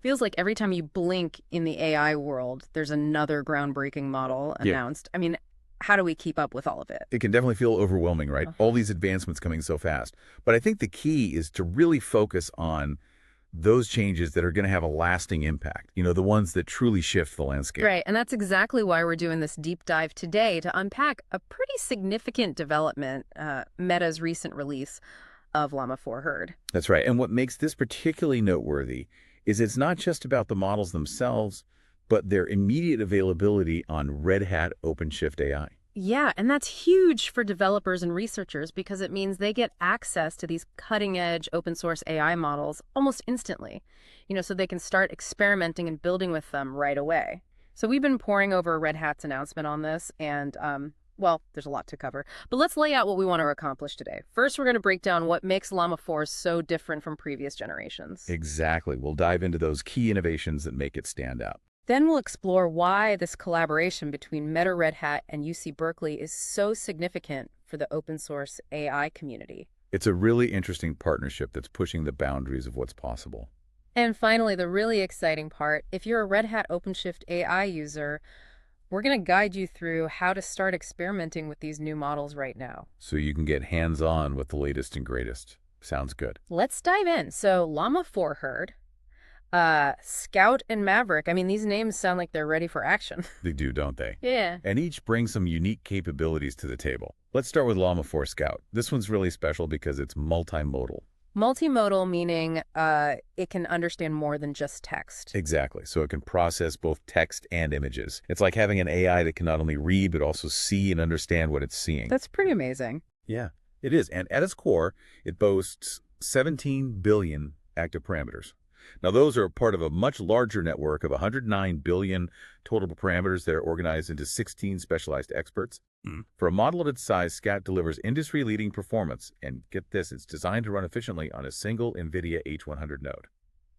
Feels like every time you blink in the AI world, there's another groundbreaking model Yeah, announced. I mean, how do we keep up with all of it? it can definitely feel overwhelming, right? All Uh-huh. these advancements coming so fast. But I think the key is to really focus on those changes that are going to have a lasting impact, the ones that truly shift the landscape. Right, and that's exactly why we're doing this deep dive today to unpack a pretty significant development, Meta's recent release of Llama 4 Herd. That's right. And what makes this particularly noteworthy is it's not just about the models themselves, but their immediate availability on Red Hat OpenShift AI. Yeah, and that's huge for developers and researchers because it means they get access to these cutting-edge open source AI models almost instantly, so they can start experimenting and building with them right away. So we've been poring over Red Hat's announcement on this, and, well, there's a lot to cover. But let's lay out what we want to accomplish today. First, we're going to break down what makes Llama 4 so different from previous generations. Exactly. We'll dive into those key innovations that make it stand out. Then we'll explore why this collaboration between Meta Red Hat and UC Berkeley is so significant for the open source AI community. It's a really interesting partnership that's pushing the boundaries of what's possible. And finally, the really exciting part, if you're a Red Hat OpenShift AI user, we're going to guide you through how to start experimenting with these new models right now. So you can get hands-on with the latest and greatest. Sounds good. Let's dive in. So Llama 4 Herd, Scout and Maverick. I mean, these names sound like they're ready for action. They do, don't they? Yeah. And each brings some unique capabilities to the table. Let's start with Llama 4 Scout. This one's really special because it's multimodal. Multimodal meaning it can understand more than just text. Exactly. So it can process both text and images. It's like having an AI that can not only read, but also see and understand what it's seeing. That's pretty amazing. Yeah, it is. And at its core, it boasts 17 billion active parameters. Now, those are part of a much larger network of 109 billion total parameters that are organized into 16 specialized experts. For a model of its size, Scout delivers industry-leading performance. And get this, it's designed to run efficiently on a single NVIDIA H100 node.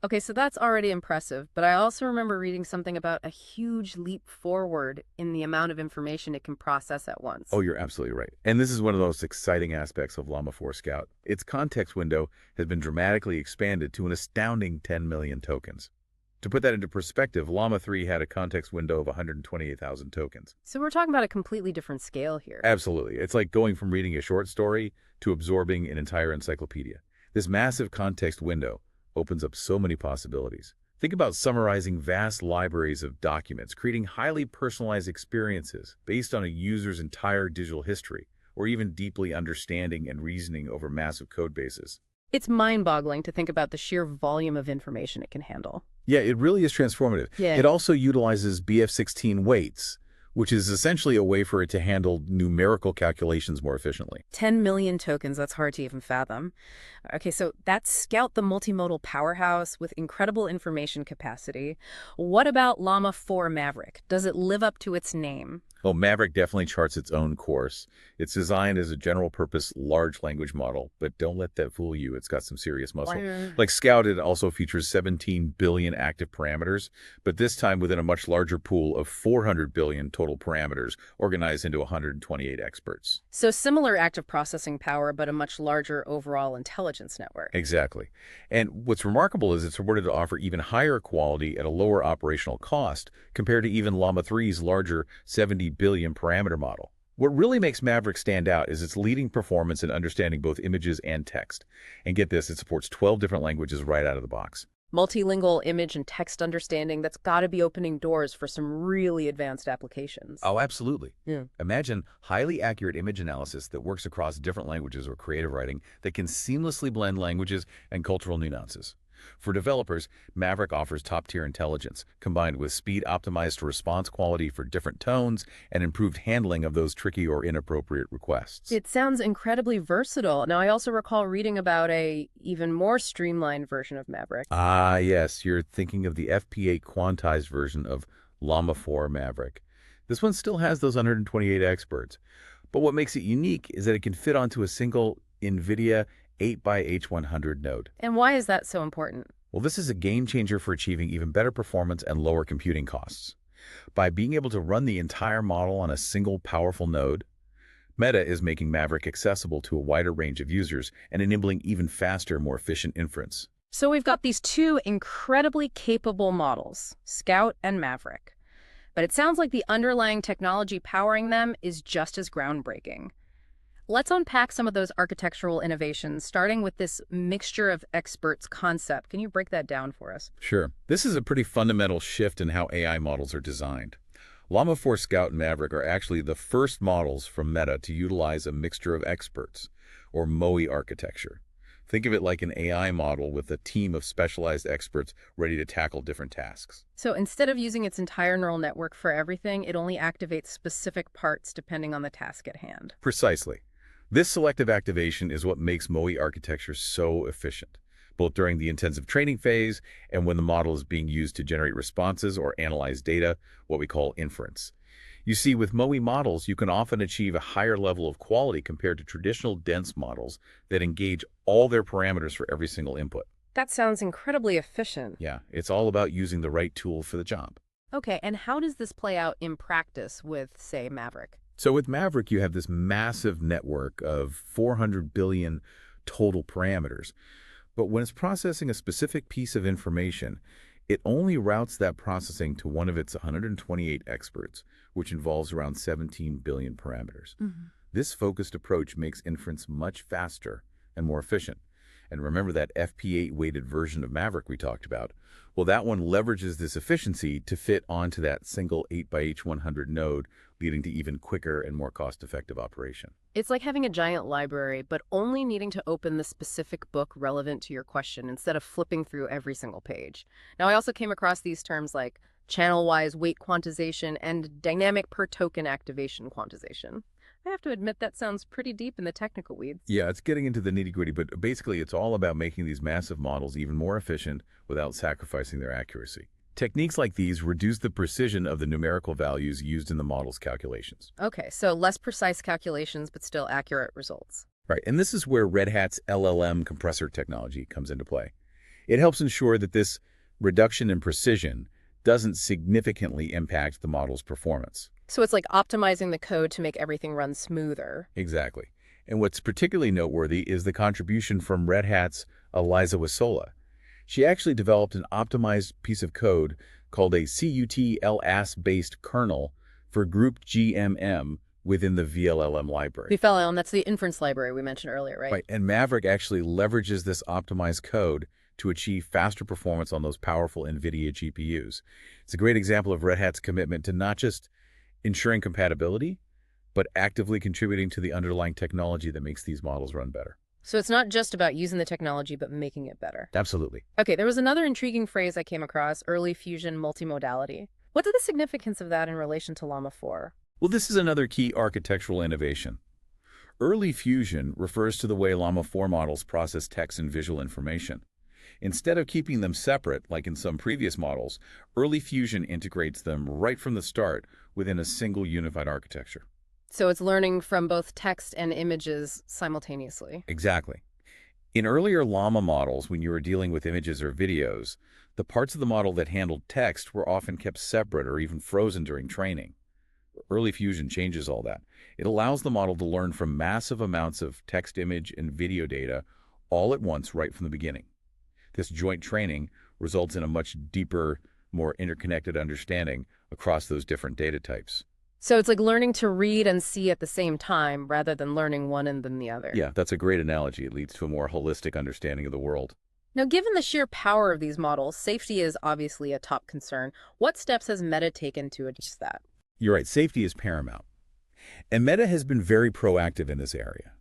Okay, so that's already impressive, but I also remember reading something about a huge leap forward in the amount of information it can process at once. Oh, you're absolutely right. And this is one of the most exciting aspects of Llama 4 Scout. Its context window has been dramatically expanded to an astounding 10 million tokens. To put that into perspective, Llama 3 had a context window of 128,000 tokens. So we're talking about a completely different scale here. Absolutely. It's like going from reading a short story to absorbing an entire encyclopedia. This massive context window opens up so many possibilities. Think about summarizing vast libraries of documents, creating highly personalized experiences based on a user's entire digital history, or even deeply understanding and reasoning over massive code bases. It's mind-boggling to think about the sheer volume of information it can handle. Yeah, it really is transformative. Yeah. It also utilizes BF16 weights, which is essentially a way for it to handle numerical calculations more efficiently. 10 million tokens, that's hard to even fathom. Okay, so that's Scout the multimodal powerhouse with incredible information capacity. What about Llama 4 Maverick? Does it live up to its name? Well, Maverick definitely charts its own course. It's designed as a general-purpose large language model, but don't let that fool you. It's got some serious muscle. Like Scout, it also features 17 billion active parameters, but this time within a much larger pool of 400 billion total parameters organized into 128 experts. So similar active processing power, but a much larger overall intelligence network. Exactly. And what's remarkable is it's reported to offer even higher quality at a lower operational cost compared to even Llama 3's larger 70 billion parameter model. What really makes Maverick stand out is its leading performance in understanding both images and text. And get this, it supports 12 different languages right out of the box. Multilingual image and text understanding, that's got to be opening doors for some really advanced applications. Oh, absolutely. Yeah. Imagine highly accurate image analysis that works across different languages or creative writing that can seamlessly blend languages and cultural nuances. For developers, Maverick offers top-tier intelligence, combined with speed-optimized response quality for different tones and improved handling of those tricky or inappropriate requests. It sounds incredibly versatile. Now, I also recall reading about a even more streamlined version of Maverick. Ah, yes, you're thinking of the FP8 quantized version of Llama 4 Maverick. This one still has those 128 experts, but what makes it unique is that it can fit onto a single NVIDIA 8x H100 node. And why is that so important? Well, this is a game changer for achieving even better performance and lower computing costs. By being able to run the entire model on a single powerful node, Meta is making Maverick accessible to a wider range of users and enabling even faster, more efficient inference. So we've got these two incredibly capable models, Scout and Maverick. But it sounds like the underlying technology powering them is just as groundbreaking. Let's unpack some of those architectural innovations, starting with this mixture of experts concept. Can you break that down for us? Sure. This is a pretty fundamental shift in how AI models are designed. Llama 4 Scout and Maverick are actually the first models from Meta to utilize a mixture of experts, or MOE architecture. Think of it like an AI model with a team of specialized experts ready to tackle different tasks. So instead of using its entire neural network for everything, it only activates specific parts depending on the task at hand. Precisely. This selective activation is what makes MOE architecture so efficient, both during the intensive training phase and when the model is being used to generate responses or analyze data, what we call inference. You see, with MOE models, you can often achieve a higher level of quality compared to traditional dense models that engage all their parameters for every single input. That sounds incredibly efficient. Yeah, it's all about using the right tool for the job. Okay, and how does this play out in practice with, say, Maverick? So with Maverick, you have this massive network of 400 billion total parameters. But when it's processing a specific piece of information, it only routes that processing to one of its 128 experts, which involves around 17 billion parameters. This focused approach makes inference much faster and more efficient. And remember that FP8-weighted version of Maverick we talked about? Well, that one leverages this efficiency to fit onto that single 8x100 node, leading to even quicker and more cost-effective operation. It's like having a giant library, but only needing to open the specific book relevant to your question instead of flipping through every single page. Now, I also came across these terms like channel-wise weight quantization and dynamic per token activation quantization. I have to admit that sounds pretty deep in the technical weeds. Yeah, it's getting into the nitty-gritty, but basically it's all about making these massive models even more efficient without sacrificing their accuracy. Techniques like these reduce the precision of the numerical values used in the model's calculations. Okay, so less precise calculations, but still accurate results. Right, and this is where Red Hat's LLM compressor technology comes into play. It helps ensure that this reduction in precision doesn't significantly impact the model's performance. So it's like optimizing the code to make everything run smoother. Exactly. And what's particularly noteworthy is the contribution from Red Hat's Eliza Wasola. She actually developed an optimized piece of code called a CUT-LAS-based kernel for grouped GMM within the vLLM library. vLLM, that's the inference library we mentioned earlier, right? Right, and Maverick actually leverages this optimized code to achieve faster performance on those powerful NVIDIA GPUs. It's a great example of Red Hat's commitment to not just ensuring compatibility, but actively contributing to the underlying technology that makes these models run better. So it's not just about using the technology, but making it better. Absolutely. Okay, there was another intriguing phrase I came across, early fusion multimodality. What's the significance of that in relation to Llama 4? Well, this is another key architectural innovation. Early fusion refers to the way Llama 4 models process text and visual information. Instead of keeping them separate, like in some previous models, early fusion integrates them right from the start within a single unified architecture. So it's learning from both text and images simultaneously. Exactly. In earlier Llama models, when you were dealing with images or videos, the parts of the model that handled text were often kept separate or even frozen during training. Early fusion changes all that. It allows the model to learn from massive amounts of text, image, and video data all at once right from the beginning. This joint training results in a much deeper, more interconnected understanding across those different data types. So it's like learning to read and see at the same time rather than learning one and then the other. Yeah, that's a great analogy. It leads to a more holistic understanding of the world. Now, given the sheer power of these models, safety is obviously a top concern. What steps has Meta taken to address that? You're right, safety is paramount. And Meta has been very proactive in this area.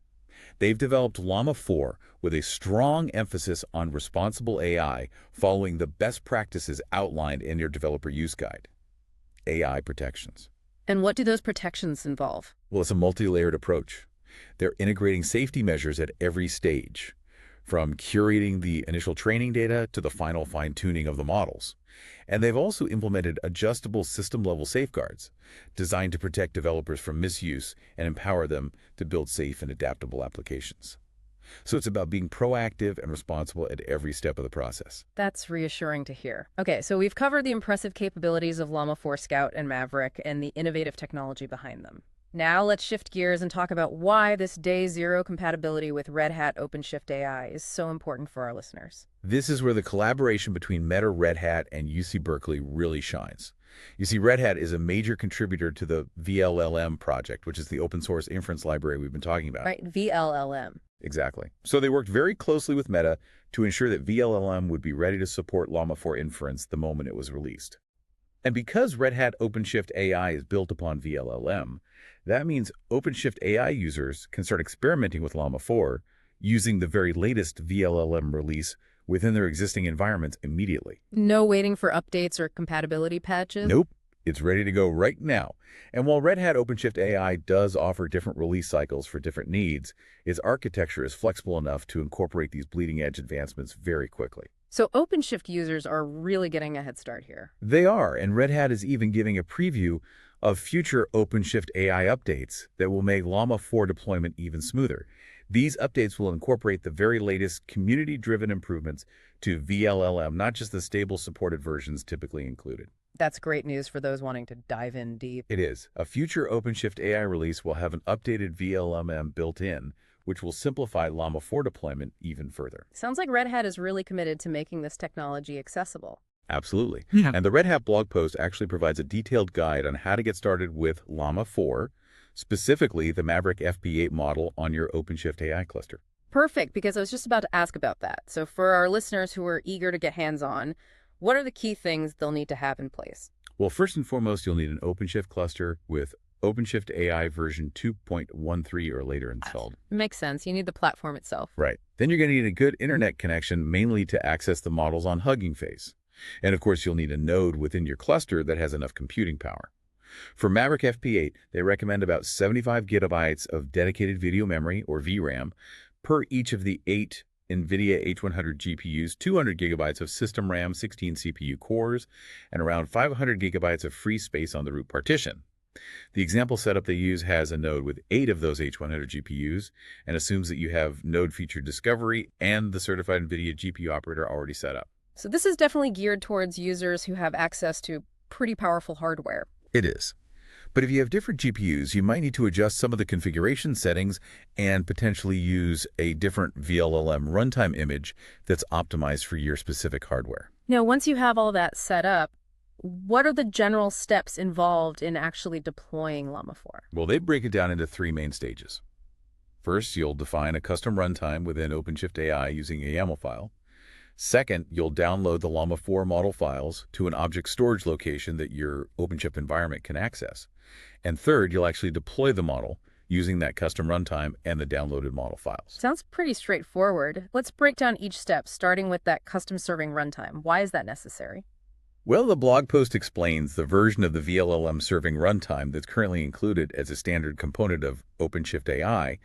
They've developed Llama 4 with a strong emphasis on responsible AI following the best practices outlined in your developer use guide. AI protections. And what do those protections involve? Well, it's a multi-layered approach. They're integrating safety measures at every stage, from curating the initial training data to the final fine-tuning of the models. And they've also implemented adjustable system-level safeguards designed to protect developers from misuse and empower them to build safe and adaptable applications. So it's about being proactive and responsible at every step of the process. That's reassuring to hear. Okay, so we've covered the impressive capabilities of Llama 4 Scout and Maverick and the innovative technology behind them. Now let's shift gears and talk about why this day zero compatibility with Red Hat OpenShift AI is so important for our listeners. This is where the collaboration between Meta, Red Hat, and UC Berkeley really shines. You see, Red Hat is a major contributor to the vLLM project, which is the open source inference library we've been talking about. Right, vLLM. Exactly. So they worked very closely with Meta to ensure that vLLM would be ready to support Llama 4 inference the moment it was released. And because Red Hat OpenShift AI is built upon vLLM, that means OpenShift AI users can start experimenting with Llama 4 using the very latest vLLM release within their existing environments immediately. No waiting for updates or compatibility patches? Nope. It's ready to go right now. And while Red Hat OpenShift AI does offer different release cycles for different needs, its architecture is flexible enough to incorporate these bleeding-edge advancements very quickly. So OpenShift users are really getting a head start here. They are, and Red Hat is even giving a preview of future OpenShift AI updates that will make Llama 4 deployment even smoother. These updates will incorporate the very latest community-driven improvements to vLLM, not just the stable supported versions typically included. That's great news for those wanting to dive in deep. It is. A future OpenShift AI release will have an updated vLLM built in, which will simplify Llama 4 deployment even further. Sounds like Red Hat is really committed to making this technology accessible. Absolutely. Yeah. And the Red Hat blog post actually provides a detailed guide on how to get started with Llama 4, specifically the Maverick FP8 model on your OpenShift AI cluster. Perfect, because I was just about to ask about that. So for our listeners who are eager to get hands-on, what are the key things they'll need to have in place? Well, first and foremost, you'll need an OpenShift cluster with OpenShift AI version 2.13 or later installed. Makes sense. You need the platform itself. Right. Then you're going to need a good internet connection, mainly to access the models on Hugging Face. And of course, you'll need a node within your cluster that has enough computing power. For Maverick FP8, they recommend about 75 gigabytes of dedicated video memory, or VRAM, per each of the 8 NVIDIA H100 GPUs, 200 gigabytes of system RAM, 16 CPU cores, and around 500 gigabytes of free space on the root partition. The example setup they use has a node with 8 of those H100 GPUs and assumes that you have node feature discovery and the certified NVIDIA GPU operator already set up. So this is definitely geared towards users who have access to pretty powerful hardware. It is. But if you have different GPUs, you might need to adjust some of the configuration settings and potentially use a different vLLM runtime image that's optimized for your specific hardware. Now, once you have all that set up, what are the general steps involved in actually deploying Llama 4? Well, they break it down into 3 main stages. First, you'll define a custom runtime within OpenShift AI using a YAML file. Second, you'll download the Llama 4 model files to an object storage location that your OpenShift environment can access. And third, you'll actually deploy the model using that custom runtime and the downloaded model files. Sounds pretty straightforward. Let's break down each step, starting with that custom serving runtime. Why is that necessary? Well, the blog post explains the version of the vLLM serving runtime that's currently included as a standard component of OpenShift AI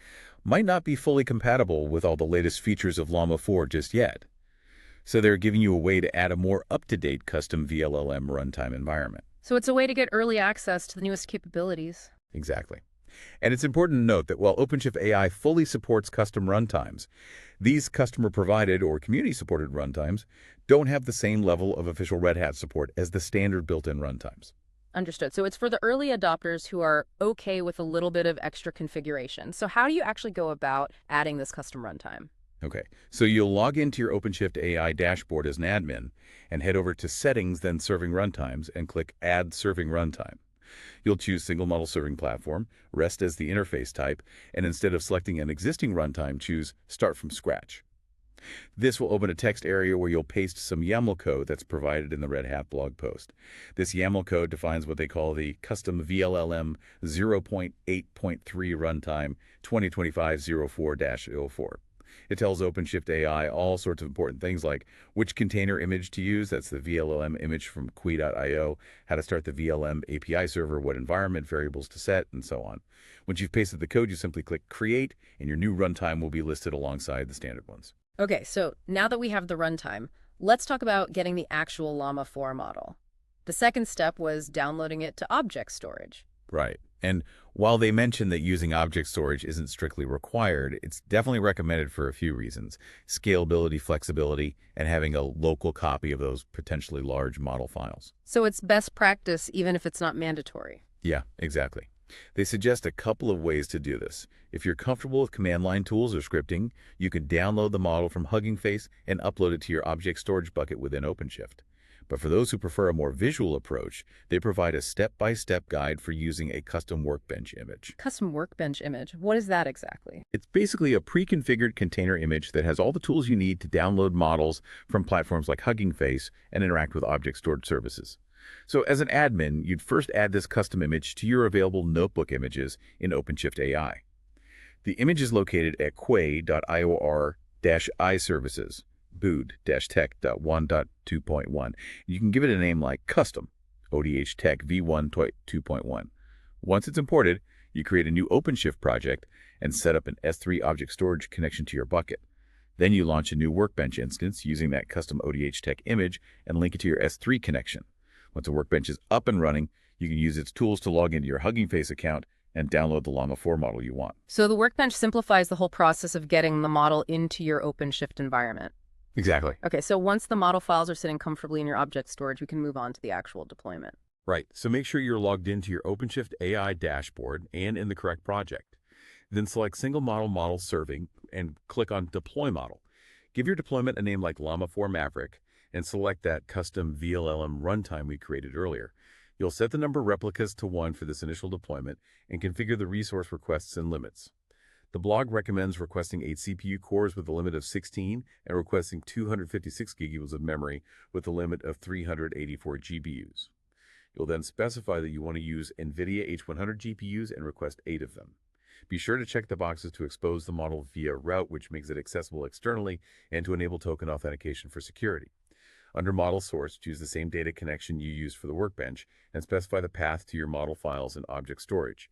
might not be fully compatible with all the latest features of Llama 4 just yet. So they're giving you a way to add a more up-to-date custom vLLM runtime environment. So it's a way to get early access to the newest capabilities. Exactly. And it's important to note that while OpenShift AI fully supports custom runtimes, these customer-provided or community-supported runtimes don't have the same level of official Red Hat support as the standard built-in runtimes. Understood. So it's for the early adopters who are okay with a little bit of extra configuration. So how do you actually go about adding this custom runtime? Okay, so you'll log into your OpenShift AI dashboard as an admin and head over to Settings, then Serving Runtimes, and click Add Serving Runtime. You'll choose Single Model Serving Platform, REST as the interface type, and instead of selecting an existing runtime, choose Start from Scratch. This will open a text area where you'll paste some YAML code that's provided in the Red Hat blog post. This YAML code defines what they call the Custom vLLM 0.8.3 Runtime 2025-04-04. It tells OpenShift AI all sorts of important things like which container image to use, that's the vLLM image from Qui.io, how to start the VLM API server, what environment variables to set, and so on. Once you've pasted the code, you simply click Create, and your new runtime will be listed alongside the standard ones. Okay, so now that we have the runtime, let's talk about getting the actual Llama 4 model. The second step was downloading it to object storage. Right. And while they mention that using object storage isn't strictly required, it's definitely recommended for a few reasons: scalability, flexibility, and having a local copy of those potentially large model files. So it's best practice even if it's not mandatory. Yeah, exactly. They suggest a couple of ways to do this. If you're comfortable with command line tools or scripting, you can download the model from Hugging Face and upload it to your object storage bucket within OpenShift. But for those who prefer a more visual approach, they provide a step-by-step guide for using a custom workbench image. Custom workbench image. What is that exactly? It's basically a pre-configured container image that has all the tools you need to download models from platforms like Hugging Face and interact with object storage services. So as an admin, you'd first add this custom image to your available notebook images in OpenShift AI. The image is located at quay.ior-iServices, bood-tech.1.2.1. You can give it a name like Custom, ODH Tech v1.2.1. Once it's imported, you create a new OpenShift project and set up an S3 object storage connection to your bucket. Then you launch a new Workbench instance using that custom ODH Tech image and link it to your S3 connection. Once a Workbench is up and running, you can use its tools to log into your Hugging Face account and download the Llama 4 model you want. So the workbench simplifies the whole process of getting the model into your OpenShift environment. Exactly. Okay, so once the model files are sitting comfortably in your object storage, we can move on to the actual deployment. Right. So make sure you're logged into your OpenShift AI dashboard and in the correct project. Then select Single Model Serving and click on Deploy Model. Give your deployment a name like Llama 4 Maverick and select that custom vLLM runtime we created earlier. You'll set the number of replicas to 1 for this initial deployment and configure the resource requests and limits. The blog recommends requesting 8 CPU cores with a limit of 16 and requesting 256 gigabytes of memory with a limit of 384 GPUs. You'll then specify that you want to use NVIDIA H100 GPUs and request 8 of them. Be sure to check the boxes to expose the model via route, which makes it accessible externally, and to enable token authentication for security. Under Model Source, choose the same data connection you used for the Workbench and specify the path to your model files and object storage.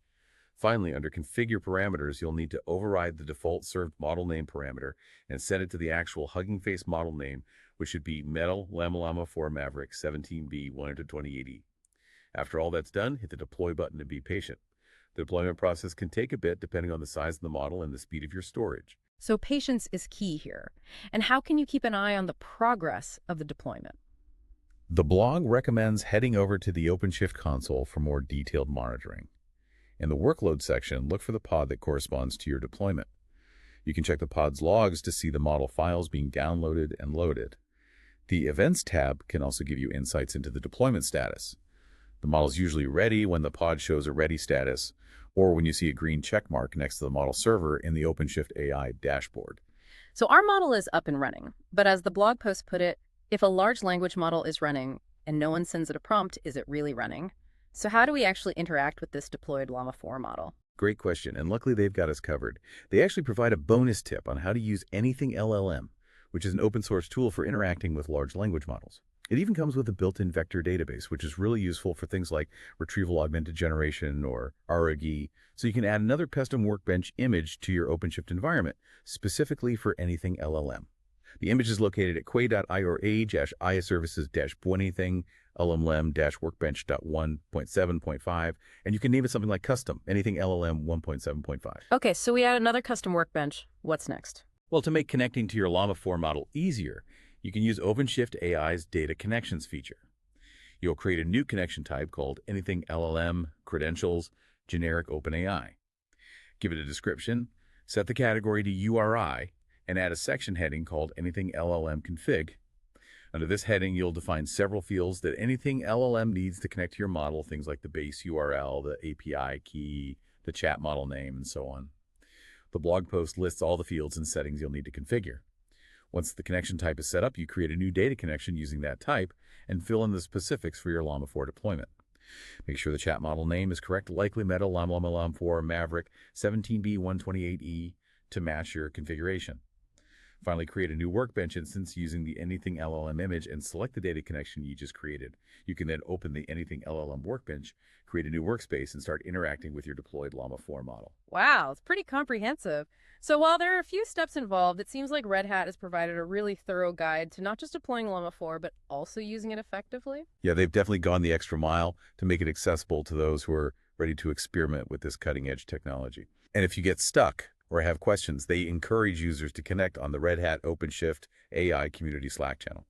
Finally, under Configure Parameters, you'll need to override the default served model name parameter and set it to the actual Hugging Face model name, which should be Metal Llama 4 Maverick 17B 12080. After all that's done, hit the Deploy button and be patient. The deployment process can take a bit depending on the size of the model and the speed of your storage. So patience is key here. And how can you keep an eye on the progress of the deployment? The blog recommends heading over to the OpenShift console for more detailed monitoring. In the Workload section, look for the pod that corresponds to your deployment. You can check the pod's logs to see the model files being downloaded and loaded. The Events tab can also give you insights into the deployment status. The model is usually ready when the pod shows a ready status, or when you see a green check mark next to the model server in the OpenShift AI dashboard. So our model is up and running, but as the blog post put it, if a large language model is running and no one sends it a prompt, is it really running? So how do we actually interact with this deployed Llama 4 model? Great question, and luckily they've got us covered. They actually provide a bonus tip on how to use Anything LLM, which is an open source tool for interacting with large language models. It even comes with a built-in vector database, which is really useful for things like retrieval augmented generation or RAG, so you can add another custom Workbench image to your OpenShift environment, specifically for Anything LLM. The image is located at quay.iora-iaservices-anything LLM-workbench.1.7.5, and you can name it something like Custom, Anything LLM 1.7.5. Okay, so we add another custom workbench. What's next? Well, to make connecting to your Llama 4 model easier, you can use OpenShift AI's Data Connections feature. You'll create a new connection type called Anything LLM Credentials Generic OpenAI. Give it a description, set the category to URI, and add a section heading called Anything LLM Config. Under this heading, you'll define several fields that Anything LLM needs to connect to your model, things like the base URL, the API key, the chat model name, and so on. The blog post lists all the fields and settings you'll need to configure. Once the connection type is set up, you create a new data connection using that type and fill in the specifics for your Llama 4 deployment. Make sure the chat model name is correct, likely Metal Llama 4 Maverick 17B 128E to match your configuration. Finally, create a new Workbench instance using the Anything LLM image and select the data connection you just created. You can then open the Anything LLM Workbench, create a new workspace, and start interacting with your deployed Llama 4 model. Wow, it's pretty comprehensive. So while there are a few steps involved, it seems like Red Hat has provided a really thorough guide to not just deploying Llama 4, but also using it effectively. Yeah, they've definitely gone the extra mile to make it accessible to those who are ready to experiment with this cutting-edge technology. And if you get stuck or have questions, they encourage users to connect on the Red Hat OpenShift AI community Slack channel.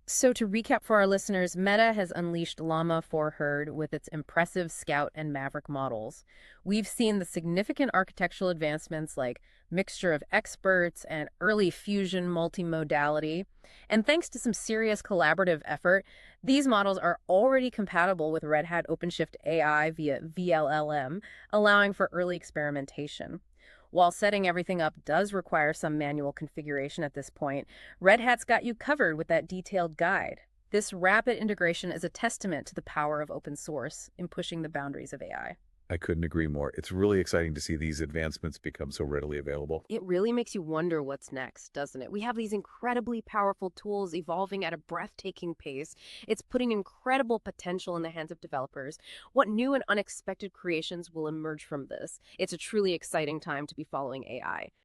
So to recap for our listeners, Meta has unleashed Llama for Herd with its impressive Scout and Maverick models. We've seen the significant architectural advancements like mixture of experts and early fusion multimodality. And thanks to some serious collaborative effort, these models are already compatible with Red Hat OpenShift AI via vLLM, allowing for early experimentation. While setting everything up does require some manual configuration at this point, Red Hat's got you covered with that detailed guide. This rapid integration is a testament to the power of open source in pushing the boundaries of AI. I couldn't agree more. It's really exciting to see these advancements become so readily available. It really makes you wonder what's next, doesn't it? We have these incredibly powerful tools evolving at a breathtaking pace. It's putting incredible potential in the hands of developers. What new and unexpected creations will emerge from this? It's a truly exciting time to be following AI.